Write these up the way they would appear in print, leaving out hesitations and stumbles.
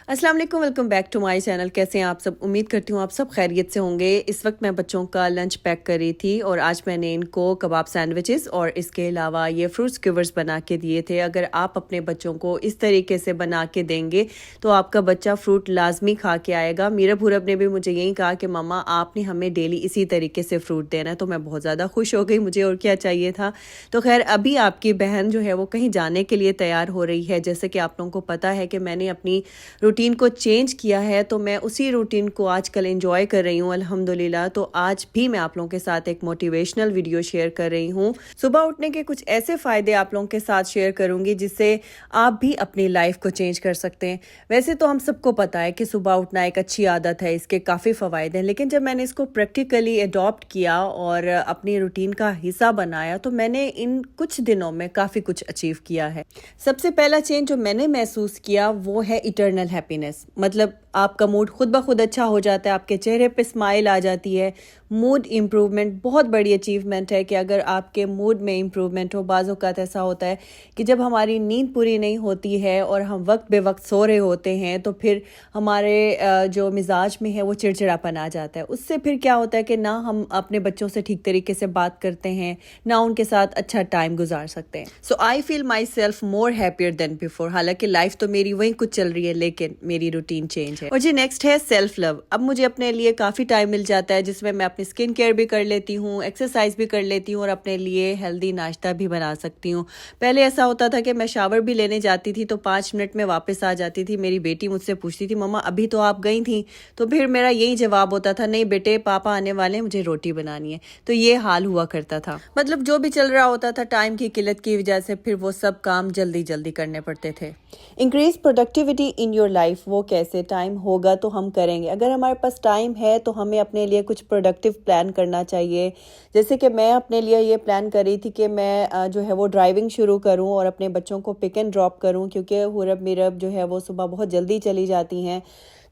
السلام علیکم، welcome back to my channel. کیسے ہیں آپ سب؟ امید کرتی ہوں آپ سب خیریت سے ہوں گے۔ اس وقت میں بچوں کا لنچ پیک کر رہی تھی اور آج میں نے ان کو کباب سینڈوچز اور اس کے علاوہ یہ فروٹ سکیورز بنا کے دیے تھے۔ اگر آپ اپنے بچوں کو اس طریقے سے بنا کے دیں گے تو آپ کا بچہ فروٹ لازمی کھا کے آئے گا۔ میرا بھورب نے بھی مجھے یہی کہا کہ ماما آپ نے ہمیں ڈیلی اسی طریقے سے فروٹ دینا ہے، تو میں بہت زیادہ خوش ہو گئی، مجھے اور کیا چاہیے تھا۔ تو خیر ابھی آپ کی بہن جو ہے وہ کہیں جانے کے لیے تیار ہو رہی ہے۔ جیسے کہ آپ لوگوں کو پتہ ہے کہ میں نے اپنی روٹین کو چینج کیا ہے، تو میں اسی روٹین کو آج کل انجوائے کر رہی ہوں الحمدللہ۔ تو آج بھی میں آپ لوگوں کے ساتھ ایک موٹیویشنل ویڈیو شیئر کر رہی ہوں۔ صبح اٹھنے کے کچھ ایسے فائدے آپ لوگوں کے ساتھ شیئر کروں گی جس سے آپ بھی اپنی لائف کو چینج کر سکتے ہیں۔ ویسے تو ہم سب کو پتہ ہے کہ صبح اٹھنا ایک اچھی عادت ہے، اس کے کافی فوائد ہیں، لیکن جب میں نے اس کو پریکٹیکلی اڈاپٹ کیا اور اپنی روٹین کا حصہ بنایا تو میں نے ان کچھ دنوں میں کافی کچھ اچیو کیا ہے۔ سب سے پہلا چینج جو میں نے محسوس کیا وہ ہے ایٹرنل ہیپینس، مطلب آپ کا موڈ خود بخود اچھا ہو جاتا ہے، آپ کے چہرے پہ اسمائل آ جاتی ہے۔ موڈ امپروومنٹ بہت بڑی اچیومنٹ ہے کہ اگر آپ کے موڈ میں امپروومنٹ ہو۔ بعض اوقات ایسا ہوتا ہے کہ جب ہماری نیند پوری نہیں ہوتی ہے اور ہم وقت بے وقت سو رہے ہوتے ہیں تو پھر ہمارے جو مزاج میں ہے وہ چڑچڑاپن آ جاتا ہے۔ اس سے پھر کیا ہوتا ہے کہ نہ ہم اپنے بچوں سے ٹھیک طریقے سے بات کرتے ہیں، نہ ان کے ساتھ اچھا ٹائم گزار سکتے ہیں۔ So I feel myself more happier than before. حالانکہ لائف تو میری وہیں کچھ چل رہی ہے لیکن میری روٹین چینج ہے۔ اور جی نیکسٹ ہے سیلف لو۔ اب مجھے اپنے لیے کافی ٹائم مل جاتا ہے جس میں میں اپنی اسکن کیئر بھی کر لیتی ہوں، ایکسرسائز بھی کر لیتی ہوں اور اپنے لیے ہیلدی ناشتہ بھی بنا سکتی ہوں۔ پہلے ایسا ہوتا تھا کہ میں شاور بھی لینے جاتی تھی تو 5 منٹ میں واپس آ جاتی تھی۔ میری بیٹی مجھ سے پوچھتی تھی مما ابھی تو آپ گئی تھیں، تو پھر میرا یہی جواب ہوتا تھا نہیں بیٹے پاپا آنے والے ہیں، مجھے روٹی بنانی ہے۔ تو یہ حال ہوا کرتا تھا، مطلب جو بھی چل رہا ہوتا تھا ٹائم کی قلت کی وجہ سے پھر وہ سب کام جلدی جلدی کرنے پڑتے تھے۔ Increase productivity in your life, وہ کیسے؟ ٹائم ہوگا تو ہم کریں گے۔ اگر ہمارے پاس ٹائم ہے تو ہمیں اپنے لیے کچھ پروڈکٹیو پلان کرنا چاہیے۔ جیسے کہ میں اپنے لیے یہ پلان کر رہی تھی کہ میں جو ہے وہ ڈرائیونگ شروع کروں اور اپنے بچوں کو پک اینڈ ڈراپ کروں، کیونکہ حورب میرب جو ہے وہ صبح بہت جلدی چلی جاتی ہیں۔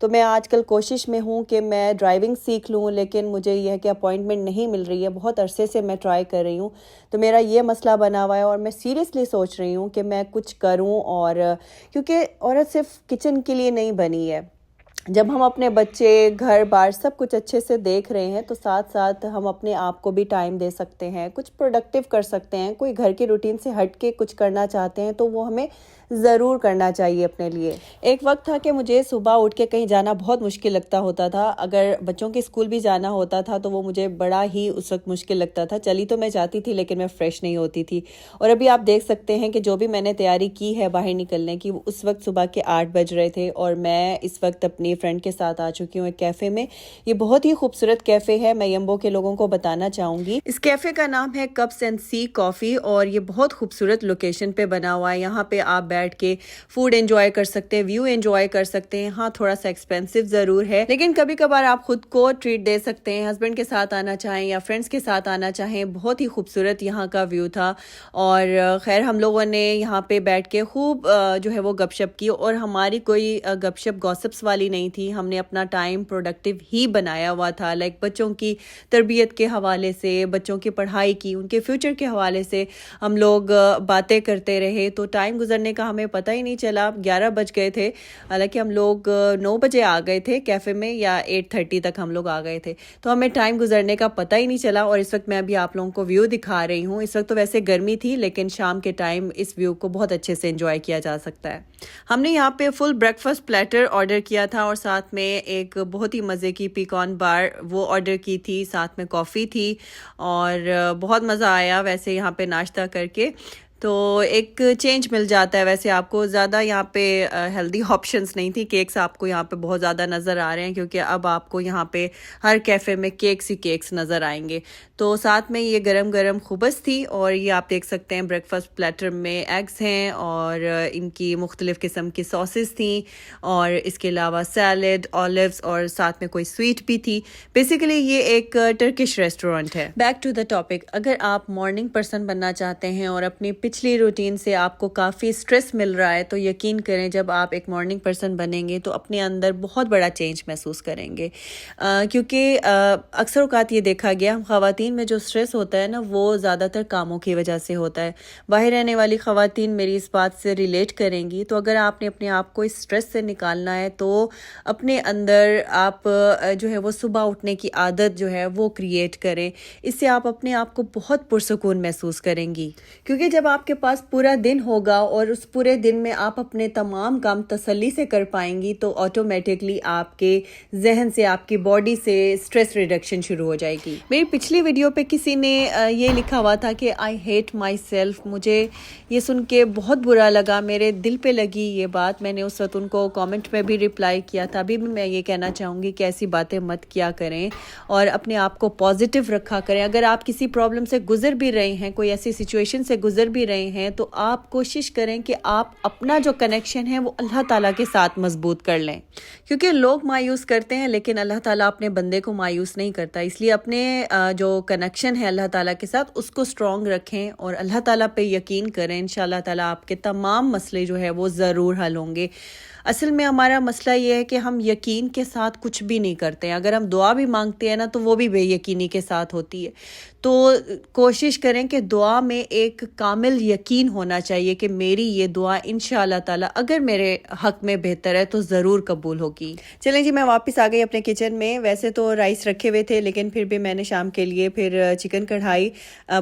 تو میں آج کل کوشش میں ہوں کہ میں ڈرائیونگ سیکھ لوں، لیکن مجھے یہ ہے کہ اپوائنٹمنٹ نہیں مل رہی ہے، بہت عرصے سے میں ٹرائی کر رہی ہوں۔ تو میرا یہ مسئلہ بنا ہوا ہے اور میں سیریسلی سوچ رہی ہوں کہ میں کچھ کروں، اور کیونکہ عورت صرف کچن کے لیے نہیں بنی ہے۔ جب ہم اپنے بچے گھر بار سب کچھ اچھے سے دیکھ رہے ہیں تو ساتھ ساتھ ہم اپنے آپ کو بھی ٹائم دے سکتے ہیں، کچھ پروڈکٹیو کر سکتے ہیں۔ کوئی گھر کی روٹین سے ہٹ کے کچھ کرنا چاہتے ہیں تو وہ ہمیں ضرور کرنا چاہیے اپنے لیے۔ ایک وقت تھا کہ مجھے صبح اٹھ کے کہیں جانا بہت مشکل لگتا ہوتا تھا۔ اگر بچوں کے اسکول بھی جانا ہوتا تھا تو وہ مجھے بڑا ہی اس وقت مشکل لگتا تھا۔ چلی تو میں جاتی تھی لیکن میں فریش نہیں ہوتی تھی۔ اور ابھی آپ دیکھ سکتے ہیں کہ جو بھی میں نے تیاری کی ہے باہر نکلنے کی، اس وقت صبح کے 8 بج رہے تھے اور میں اس وقت اپنی فرینڈ کے ساتھ آ چکی ہوں ایک کیفے میں۔ یہ بہت ہی خوبصورت کیفے ہے، میں یمبو کے لوگوں کو بتانا چاہوں گی۔ اس کیفے کا نام ہے کپس اینڈ سی کافی اور یہ بہت خوبصورت لوکیشن پہ بنا ہوا ہے۔ یہاں پہ آپ بیٹھ کے فوڈ انجوائے کر سکتے ہیں، ویو انجوائے کر سکتے ہیں۔ ہاں تھوڑا سا ایکسپینسو ضرور ہے لیکن کبھی کبھار آپ خود کو ٹریٹ دے سکتے ہیں۔ ہسبینڈ کے ساتھ آنا چاہیں یا فرینڈس کے ساتھ آنا چاہیں، بہت ہی خوبصورت یہاں کا ویو تھا۔ اور خیر ہم لوگوں نے یہاں پہ بیٹھ کے خوب جو ہے وہ گپ شپ کی، اور ہماری کوئی گپ شپ گوسپس والی نہیں تھی۔ ہم نے اپنا ٹائم پروڈکٹیو ہی بنایا ہوا تھا، لائک بچوں کی تربیت کے حوالے سے، بچوں کی پڑھائی کی، ان کے فیوچر کے حوالے سے ہم لوگ باتیں کرتے رہے۔ تو ٹائم گزرنے کا ہمیں پتہ ہی نہیں چلا، 11 بج گئے تھے۔ حالانکہ ہم لوگ 9 بجے آ گئے تھے کیفے میں، یا 8:30 تک ہم لوگ آ گئے تھے، تو ہمیں ٹائم گزرنے کا پتہ ہی نہیں چلا۔ اور اس وقت میں ابھی آپ لوگوں کو ویو دکھا رہی ہوں۔ اس وقت تو ویسے گرمی تھی لیکن شام کے ٹائم اس ویو کو بہت اچھے سے انجوائے کیا جا سکتا ہے۔ ہم نے یہاں پہ فل بریکفاسٹ پلیٹر آرڈر کیا تھا اور ساتھ میں ایک بہت ہی مزے کی پیکان بار وہ آرڈر کی تھی، ساتھ میں کافی تھی اور بہت مزہ آیا ویسے یہاں پہ ناشتہ کر کے۔ تو ایک چینج مل جاتا ہے۔ ویسے آپ کو زیادہ یہاں پہ ہیلدی آپشنز نہیں تھی، کیکس آپ کو یہاں پہ بہت زیادہ نظر آ رہے ہیں کیونکہ اب آپ کو یہاں پہ ہر کیفے میں کیکس ہی کیکس نظر آئیں گے۔ تو ساتھ میں یہ گرم گرم خبز تھی اور یہ آپ دیکھ سکتے ہیں بریکفاسٹ پلیٹر میں ایگز ہیں اور ان کی مختلف قسم کی ساسز تھیں اور اس کے علاوہ سیلڈ، اولیوز اور ساتھ میں کوئی سویٹ بھی تھی۔ بیسیکلی یہ ایک ٹرکش ریسٹورینٹ ہے۔ بیک ٹو دا ٹاپک، اگر آپ مارننگ پرسن بننا چاہتے ہیں اور اپنی پچھلی روٹین سے آپ کو کافی سٹریس مل رہا ہے تو یقین کریں جب آپ ایک مارننگ پرسن بنیں گے تو اپنے اندر بہت بڑا چینج محسوس کریں گے، کیونکہ اکثر اوقات یہ دیکھا گیا ہم خواتین میں جو سٹریس ہوتا ہے نا وہ زیادہ تر کاموں کی وجہ سے ہوتا ہے۔ باہر رہنے والی خواتین میری اس بات سے ریلیٹ کریں گی، تو اگر آپ نے اپنے آپ کو اس سٹریس سے نکالنا ہے تو اپنے اندر آپ جو ہے وہ صبح اٹھنے کی عادت جو ہے وہ کریٹ کریں، اس سے آپ اپنے آپ کو بہت پرسکون محسوس کریں گی، کیونکہ جب آپ کے پاس پورا دن ہوگا اور اس پورے دن میں آپ اپنے تمام کام تسلی سے کر پائیں گی تو آٹومیٹکلی آپ کے ذہن سے آپ کی باڈی سے سٹریس ریڈکشن شروع ہو جائے گی۔ میری پچھلی ویڈیو پہ کسی نے یہ لکھا ہوا تھا کہ آئی ہیٹ مائی سیلف، مجھے یہ سن کے بہت برا لگا، میرے دل پہ لگی یہ بات، میں نے اس وقت ان کو کامنٹ میں بھی رپلائی کیا تھا۔ ابھی بھی میں یہ کہنا چاہوں گی کہ ایسی باتیں مت کیا کریں اور اپنے آپ کو پازیٹیو رکھا کریں۔ اگر آپ کسی پرابلم سے گزر بھی رہے ہیں، کوئی ایسی سچویشن سے گزر بھی رہے ہیں، تو آپ کوشش کریں کہ آپ اپنا جو کنیکشن ہے وہ اللہ تعالیٰ کے ساتھ مضبوط کر لیں، کیونکہ لوگ مایوس کرتے ہیں لیکن اللہ تعالیٰ اپنے بندے کو مایوس نہیں کرتا، اس لیے اپنے جو کنیکشن ہے اللہ تعالیٰ کے ساتھ اس کو اسٹرانگ رکھیں اور اللہ تعالیٰ پہ یقین کریں، انشاءاللہ تعالیٰ آپ کے تمام مسئلے جو ہے وہ ضرور حل ہوں گے۔ اصل میں ہمارا مسئلہ یہ ہے کہ ہم یقین کے ساتھ کچھ بھی نہیں کرتے ہیں، اگر ہم دعا بھی مانگتے ہیں نا تو وہ بھی بے یقینی کے ساتھ ہوتی ہے، تو کوشش کریں کہ دعا میں ایک کامل یقین ہونا چاہیے کہ میری یہ دعا انشاءاللہ تعالیٰ اگر میرے حق میں بہتر ہے تو ضرور قبول ہوگی۔ چلیں جی، میں واپس آ گئی اپنے کچن میں، ویسے تو رائس رکھے ہوئے تھے لیکن پھر بھی میں نے شام کے لیے پھر چکن کڑھائی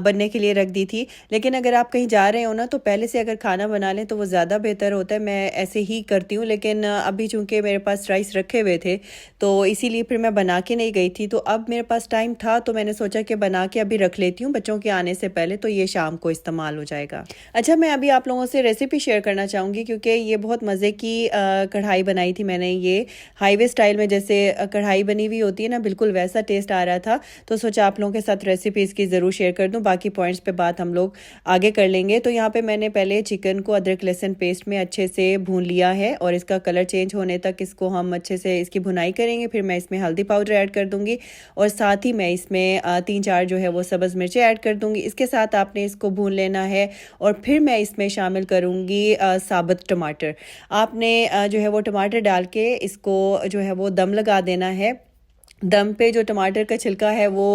بننے کے لیے رکھ دی تھی، لیکن اگر آپ کہیں جا رہے ہو نا تو پہلے سے اگر کھانا بنا لیں تو وہ زیادہ بہتر ہوتا ہے، میں ایسے ہی کرتی ہوں، لیکن ابھی چونکہ میرے پاس رائس رکھے ہوئے تھے تو اسی لیے پھر میں بنا کے نہیں گئی تھی، تو اب میرے پاس ٹائم تھا تو میں نے سوچا کہ بنا کے ابھی رکھ لیتی ہوں بچوں کے آنے سے پہلے، تو یہ شام کو استعمال ہو جائے گا۔ اچھا، میں ابھی آپ لوگوں سے ریسیپی شیئر کرنا چاہوں گی کیونکہ یہ بہت مزے کی کڑھائی بنائی تھی میں نے، یہ ہائی وے اسٹائل میں جیسے کڑھائی بنی ہوئی ہوتی ہے نا بالکل ویسا ٹیسٹ آ رہا تھا، تو سوچا آپ لوگوں کے ساتھ ریسیپی اس کی ضرور شیئر کر دوں، باقی پوائنٹس پہ بات ہم لوگ آگے کر لیں گے۔ تو یہاں پہ میں نے پہلے چکن کو ادرک لہسن پیسٹ میں اچھے سے بھون لیا ہے اور اس کا کلر چینج ہونے تک اس کو ہم اچھے سے اس کی بھنائی کریں گے، پھر میں اس میں ہلدی پاؤڈر ایڈ کر دوں گی اور ساتھ ہی میں اس میں 3-4 جو ہے وہ سبز مرچیں ایڈ کر دوں گی، اس کے ساتھ آپ نے اس کو بھون لینا ہے اور پھر میں اس میں شامل کروں گی ثابت ٹماٹر۔ آپ نے جو ہے وہ ٹماٹر ڈال کے اس کو جو ہے وہ دم لگا دینا ہے، دم پہ جو ٹماٹر کا چھلکا ہے وہ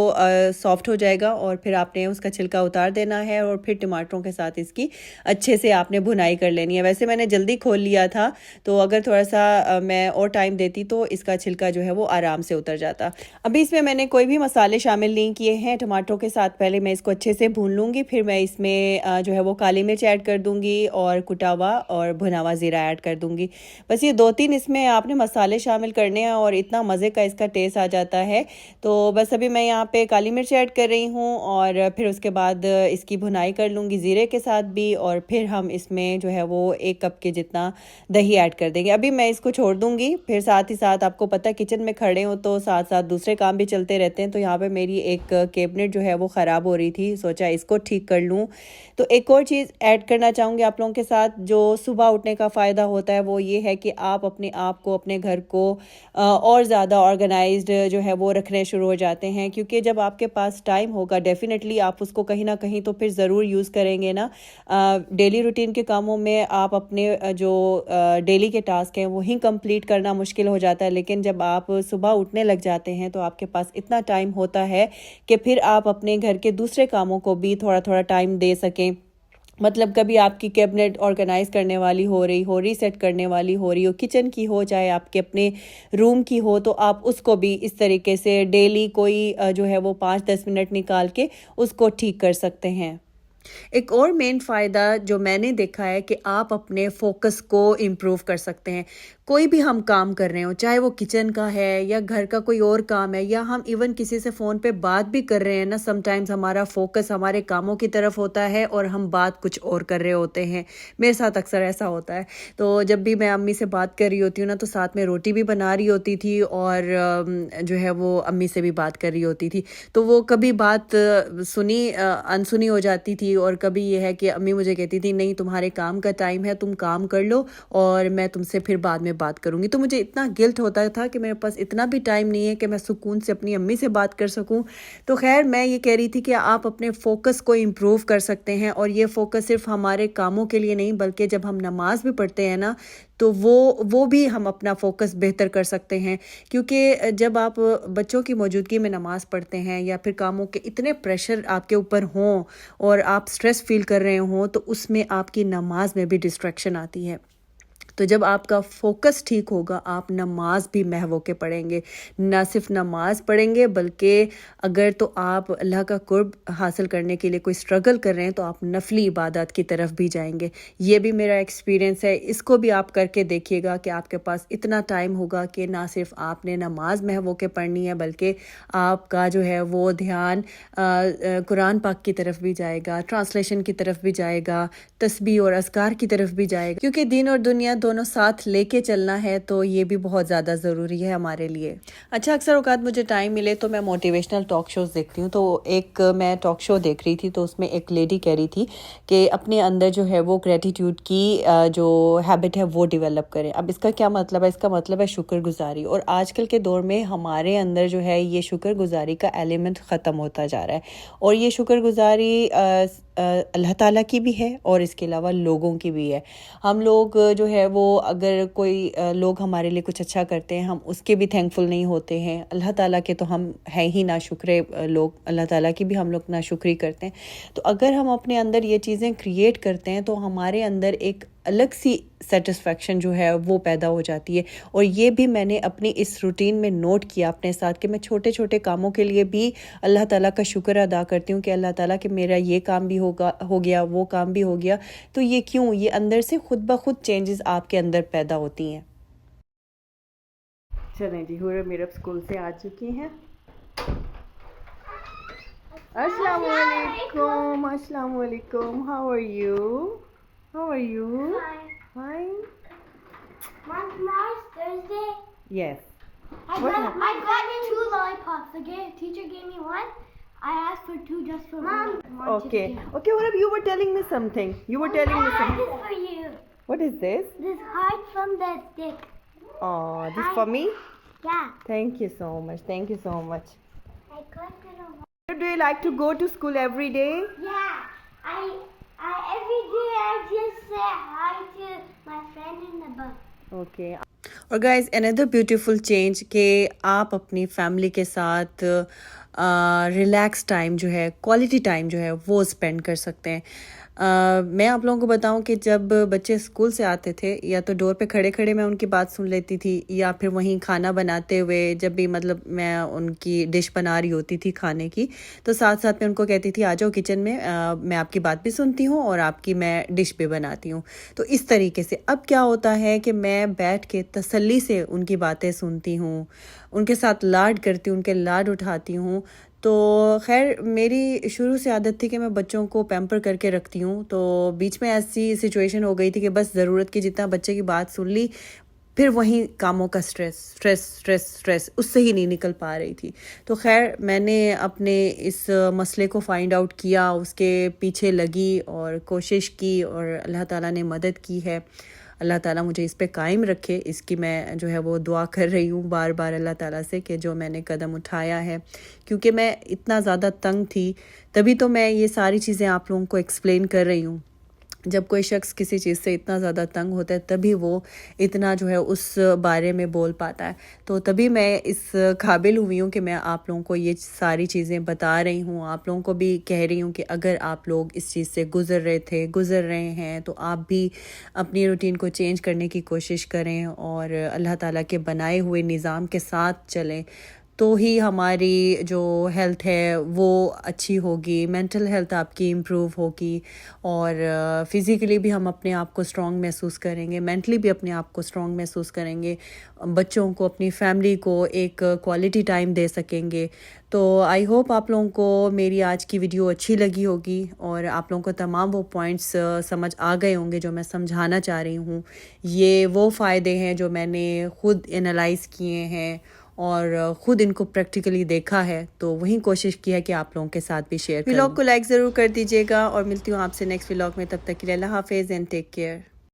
سافٹ ہو جائے گا اور پھر آپ نے اس کا چھلکا اتار دینا ہے اور پھر ٹماٹروں کے ساتھ اس کی اچھے سے آپ نے بھنائی کر لینی ہے۔ ویسے میں نے جلدی کھول لیا تھا تو اگر تھوڑا سا میں اور ٹائم دیتی تو اس کا چھلکا جو ہے وہ آرام سے اتر جاتا۔ ابھی اس میں نے کوئی بھی مسالے شامل نہیں کیے ہیں، ٹماٹروں کے ساتھ پہلے میں اس کو اچھے سے بھون لوں گی، پھر میں اس میں جو ہے وہ کالی مرچ ایڈ کر دوں گی اور کٹا ہوا اور بھنا ہوا زیرہ ایڈ کر دوں گی، بس یہ 2-3 اس میں آپ نے مسالے شامل کرنے ہیں اور اتنا مزے کا اس کا ٹیسٹ آ جاتا ہے۔ تو بس ابھی میں یہاں پہ کالی مرچ ایڈ کر رہی ہوں اور پھر اس کے بعد اس کی بھنائی کر لوں گی زیرے کے ساتھ بھی، اور پھر ہم اس میں جو ہے وہ 1 کپ کے جتنا دہی ایڈ کر دیں گے۔ ابھی میں اس کو چھوڑ دوں گی، پھر ساتھ ہی ساتھ آپ کو پتہ کچن میں کھڑے ہوں تو ساتھ ساتھ دوسرے کام بھی چلتے رہتے ہیں، تو یہاں پہ میری ایک کیبنٹ جو ہے وہ خراب ہو رہی تھی، سوچا اس کو ٹھیک کر لوں۔ تو ایک اور چیز ایڈ کرنا چاہوں گی آپ لوگوں کے ساتھ جو صبح اٹھنے کا فائدہ ہوتا ہے، وہ یہ ہے کہ آپ اپنے آپ کو اپنے گھر کو اور زیادہ آرگنائزڈ جو ہے وہ رکھنے شروع ہو جاتے ہیں، کیونکہ جب آپ کے پاس ٹائم ہوگا ڈیفینیٹلی آپ اس کو کہیں نہ کہیں تو پھر ضرور یوز کریں گے نا۔ ڈیلی روٹین کے کاموں میں آپ اپنے جو ڈیلی کے ٹاسک ہیں وہی کمپلیٹ کرنا مشکل ہو جاتا ہے، لیکن جب آپ صبح اٹھنے لگ جاتے ہیں تو آپ کے پاس اتنا ٹائم ہوتا ہے کہ پھر آپ اپنے گھر کے دوسرے کاموں کو بھی تھوڑا تھوڑا ٹائم دے سکیں۔ مطلب کبھی آپ کی کیبنٹ آرگنائز کرنے والی ہو رہی ہو، ریسیٹ کرنے والی ہو رہی ہو، کچن کی ہو چاہے آپ کے اپنے روم کی ہو، تو آپ اس کو بھی اس طریقے سے ڈیلی کوئی جو ہے وہ 5-10 منٹ نکال کے اس کو ٹھیک کر سکتے ہیں۔ ایک اور مین فائدہ جو میں نے دیکھا ہے کہ آپ اپنے فوکس کو امپروو کر سکتے ہیں، کوئی بھی ہم کام کر رہے ہوں چاہے وہ کچن کا ہے یا گھر کا کوئی اور کام ہے یا ہم ایون کسی سے فون پہ بات بھی کر رہے ہیں نا، سم ٹائمز ہمارا فوکس ہمارے کاموں کی طرف ہوتا ہے اور ہم بات کچھ اور کر رہے ہوتے ہیں، میرے ساتھ اکثر ایسا ہوتا ہے۔ تو جب بھی میں امی سے بات کر رہی ہوتی ہوں نا تو ساتھ میں روٹی بھی بنا رہی ہوتی تھی اور جو ہے وہ امی سے بھی بات کر رہی ہوتی تھی، تو وہ کبھی بات سنی انسنی ہو جاتی تھی اور کبھی یہ ہے کہ امی مجھے کہتی تھی نہیں تمہارے کام کا ٹائم ہے، تم کام کر لو اور میں تم سے پھر بعد میں بات کروں گی. تو مجھے اتنا گلٹ ہوتا تھا کہ میرے پاس اتنا بھی ٹائم نہیں ہے کہ میں سکون سے اپنی امی سے بات کر سکوں. تو خیر میں یہ کہہ رہی تھی کہ آپ اپنے فوکس کو امپروو کر سکتے ہیں, اور یہ فوکس صرف ہمارے کاموں کے لیے نہیں بلکہ جب ہم نماز بھی پڑھتے ہیں نا تو وہ بھی ہم اپنا فوکس بہتر کر سکتے ہیں. کیونکہ جب آپ بچوں کی موجودگی میں نماز پڑھتے ہیں یا پھر کاموں کے اتنے پریشر آپ کے اوپر ہوں اور آپ سٹریس فیل کر رہے ہوں تو اس میں آپ کی نماز میں بھی ڈسٹریکشن آتی ہے. تو جب آپ کا فوکس ٹھیک ہوگا آپ نماز بھی محو کے پڑھیں گے. نہ صرف نماز پڑھیں گے بلکہ اگر تو آپ اللہ کا قرب حاصل کرنے کے لیے کوئی سٹرگل کر رہے ہیں تو آپ نفلی عبادات کی طرف بھی جائیں گے. یہ بھی میرا ایکسپیرینس ہے, اس کو بھی آپ کر کے دیکھیے گا کہ آپ کے پاس اتنا ٹائم ہوگا کہ نہ صرف آپ نے نماز محو کے پڑھنی ہے بلکہ آپ کا جو ہے وہ دھیان قرآن پاک کی طرف بھی جائے گا, ٹرانسلیشن کی طرف بھی جائے گا, تسبیح اور اذکار کی طرف بھی جائے گا. کیونکہ دین اور دنیا دونوں ساتھ لے کے چلنا ہے تو یہ بھی بہت زیادہ ضروری ہے ہمارے لیے. اچھا اکثر اوقات مجھے ٹائم ملے تو میں موٹیویشنل ٹاک شوز دیکھتی ہوں. تو ایک میں ٹاک شو دیکھ رہی تھی تو اس میں ایک لیڈی کہہ رہی تھی کہ اپنے اندر جو ہے وہ گریٹیٹیوڈ کی جو ہیبٹ ہے وہ ڈیولپ کریں. اب اس کا کیا مطلب ہے؟ اس کا مطلب ہے شکر گزاری. اور آج کل کے دور میں ہمارے اندر جو ہے یہ شکر گزاری کا ایلیمنٹ ختم ہوتا جا رہا ہے, اور یہ شکر گزاری اللہ تعالیٰ کی بھی ہے اور اس کے علاوہ لوگوں کی بھی ہے. ہم لوگ جو ہے وہ اگر کوئی لوگ ہمارے لیے کچھ اچھا کرتے ہیں ہم اس کے بھی تھینکفل نہیں ہوتے ہیں. اللہ تعالیٰ کے تو ہم ہیں ہی ناشکرے لوگ, اللہ تعالیٰ کی بھی ہم لوگ ناشکری کرتے ہیں. تو اگر ہم اپنے اندر یہ چیزیں کریٹ کرتے ہیں تو ہمارے اندر ایک الگ سی سیٹسفیکشن جو ہے وہ پیدا ہو جاتی ہے. اور یہ بھی میں نے اپنی اس روٹین میں نوٹ کیا اپنے ساتھ کہ میں چھوٹے چھوٹے کاموں کے لیے بھی اللہ تعالیٰ کا شکر ادا کرتی ہوں کہ اللہ تعالیٰ کہ میرا یہ کام بھی ہو گیا وہ کام بھی ہو گیا. تو یہ کیوں؟ یہ اندر سے خود بخود چینجز آپ کے اندر پیدا ہوتی ہیں. چلیں جی, ہورا میرب اسکول سے آ چکی ہیں. السلام علیکم. السلام علیکم. How are you? How are you? Fine. Mom, tomorrow's Thursday. Yes. I got 2 lollipops. The teacher gave me 1. I asked for 2 just for Mom. Okay. Okay, what you were telling me something. You were telling me something. This is for you. What is this? This heart from the stick. Oh, this for me? Yeah. Thank you so much. Thank you so much. I collected a lot. Do you like to go to school every day? Yeah. Every day I just say hi to my friend in the bus. Okay. اور guys another beautiful change کہ آپ اپنی family کے ساتھ relax time جو ہے, quality time جو ہے وہ اسپینڈ کر سکتے ہیں. میں آپ لوگوں کو بتاؤں کہ جب بچے اسکول سے آتے تھے یا تو ڈور پہ کھڑے کھڑے میں ان کی بات سن لیتی تھی, یا پھر وہیں کھانا بناتے ہوئے جب بھی مطلب میں ان کی ڈش بنا رہی ہوتی تھی کھانے کی تو ساتھ ساتھ میں ان کو کہتی تھی آ جاؤ کچن میں آپ کی بات بھی سنتی ہوں اور آپ کی میں ڈش بھی بناتی ہوں. تو اس طریقے سے اب کیا ہوتا ہے کہ میں بیٹھ کے تسلی سے ان کی باتیں سنتی ہوں, ان کے ساتھ لاڈ کرتی ہوں, ان کے لاڈ اٹھاتی ہوں. تو خیر میری شروع سے عادت تھی کہ میں بچوں کو پیمپر کر کے رکھتی ہوں. تو بیچ میں ایسی سچویشن ہو گئی تھی کہ بس ضرورت کی جتنا بچے کی بات سن لی, پھر وہیں کاموں کا سٹریس اس سے ہی نہیں نکل پا رہی تھی. تو خیر میں نے اپنے اس مسئلے کو فائنڈ آؤٹ کیا, اس کے پیچھے لگی اور کوشش کی, اور اللہ تعالیٰ نے مدد کی ہے. اللہ تعالیٰ مجھے اس پہ قائم رکھے, اس کی میں جو ہے وہ دعا کر رہی ہوں بار بار اللہ تعالیٰ سے کہ جو میں نے قدم اٹھایا ہے, کیونکہ میں اتنا زیادہ تنگ تھی تبھی تو میں یہ ساری چیزیں آپ لوگوں کو ایکسپلین کر رہی ہوں. جب کوئی شخص کسی چیز سے اتنا زیادہ تنگ ہوتا ہے تبھی وہ اتنا جو ہے اس بارے میں بول پاتا ہے. تو تبھی میں اس قابل ہوئی ہوں کہ میں آپ لوگوں کو یہ ساری چیزیں بتا رہی ہوں, آپ لوگوں کو بھی کہہ رہی ہوں کہ اگر آپ لوگ اس چیز سے گزر رہے ہیں تو آپ بھی اپنی روٹین کو چینج کرنے کی کوشش کریں اور اللہ تعالیٰ کے بنائے ہوئے نظام کے ساتھ چلیں. تو ہی ہماری جو ہیلتھ ہے وہ اچھی ہوگی, مینٹل ہیلتھ آپ کی امپروو ہوگی, اور فزیکلی بھی ہم اپنے آپ کو اسٹرانگ محسوس کریں گے, مینٹلی بھی اپنے آپ کو اسٹرانگ محسوس کریں گے, بچوں کو اپنی فیملی کو ایک کوالٹی ٹائم دے سکیں گے. تو آئی ہوپ آپ لوگوں کو میری آج کی ویڈیو اچھی لگی ہوگی اور آپ لوگوں کو تمام وہ پوائنٹس سمجھ آ گئے ہوں گے جو میں سمجھانا چاہ رہی ہوں. یہ وہ فائدے ہیں جو میں نے خود انالائز کیے ہیں اور خود ان کو پریکٹیکلی دیکھا ہے, تو وہیں کوشش کی ہے کہ آپ لوگوں کے ساتھ بھی شیئر کروں. ولاگ کو لائک ضرور کر دیجیے گا اور ملتی ہوں آپ سے نیکسٹ ولاگ میں. تب تک کے لیے اللہ حافظ اینڈ ٹیک کیئر.